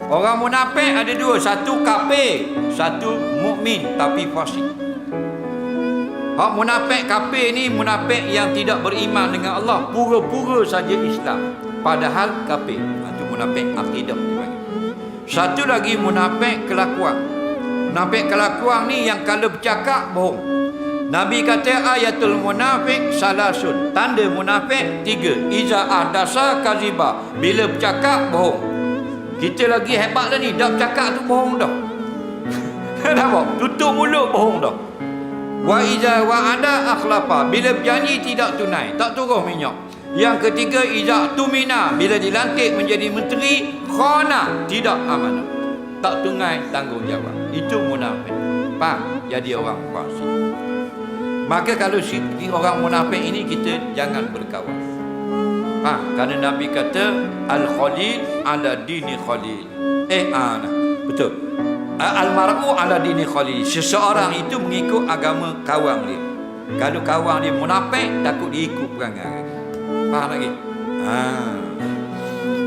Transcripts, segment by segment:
Orang munafik ada dua, satu kafir, satu mukmin tapi fasik. Hak munafik kafir ni munafik yang tidak beriman dengan Allah, pura-pura saja Islam padahal kafir. Itu munafik akidah dipanggil. Satu lagi munafik kelakuan. Munafik kelakuan ni yang kalau bercakap bohong. Nabi kata ayatul munafik salasun. Tanda munafik 3. Iza ahdasa kaziba. Bila bercakap bohong. Kita lagi hebat dah ni, dah bercakap tu bohong dah. Nampak? Tutup mulut bohong dah. Wa iza wa'ada akhlafa. Bila berjanji tidak tunai, tak turun minyak. Yang ketiga iza tumina. Bila dilantik menjadi menteri, khana, tidak amanah. Tak tunai tanggungjawab. Itu munafik. Faham? Jadi orang fasik. Maka kalau orang munafik ini kita jangan berkawan. Kerana Nabi kata al-khalil ala dini khalil. Betul. Al-mar'u ala dini khalil. Seseorang itu mengikut agama kawan dia. Kalau kawan dia munafik, takut dia ikut perangai. Faham lagi?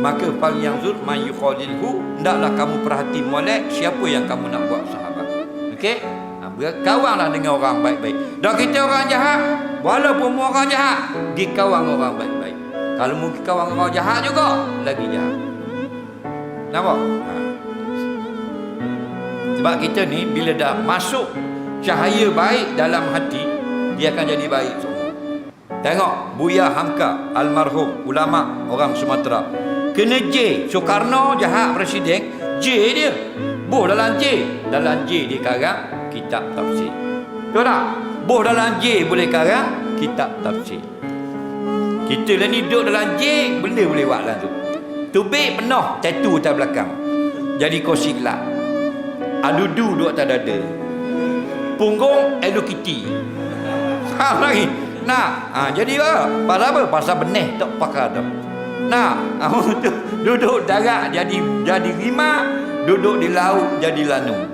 Maka fal yanzur man yukhalilhu, hendaklah kamu perhati molek siapa yang kamu nak buat sahabat. Okey? Berkawanlah dengan orang baik-baik. Dah kita orang jahat, walaupun orang jahat, dikawan orang baik-baik. Kalau mungkin kawan orang jahat juga, lagi jahat. Nampak? Sebab kita ni bila dah masuk cahaya baik dalam hati, dia akan jadi baik semua. Tengok Buya Hamka, almarhum ulama orang Sumatera. Kena J, Soekarno jahat presiden, J dia. Boh dalam J. Dalam J dia karang kitab tafsir. Tahu tak? Boh dalam J boleh karang kitab tafsir. Kita lah ni duduk dalam J, benda boleh buat dalam tu. Tubik penuh tattoo atas belakang. Jadi kursi gelap. Adudu duduk atas dada. Punggung Hello Kitty. Faham lagi? Jadi apa? Pasal apa? Pasal benih tak pakar dah. Duduk darat jadi rimah, duduk di laut jadi lanung.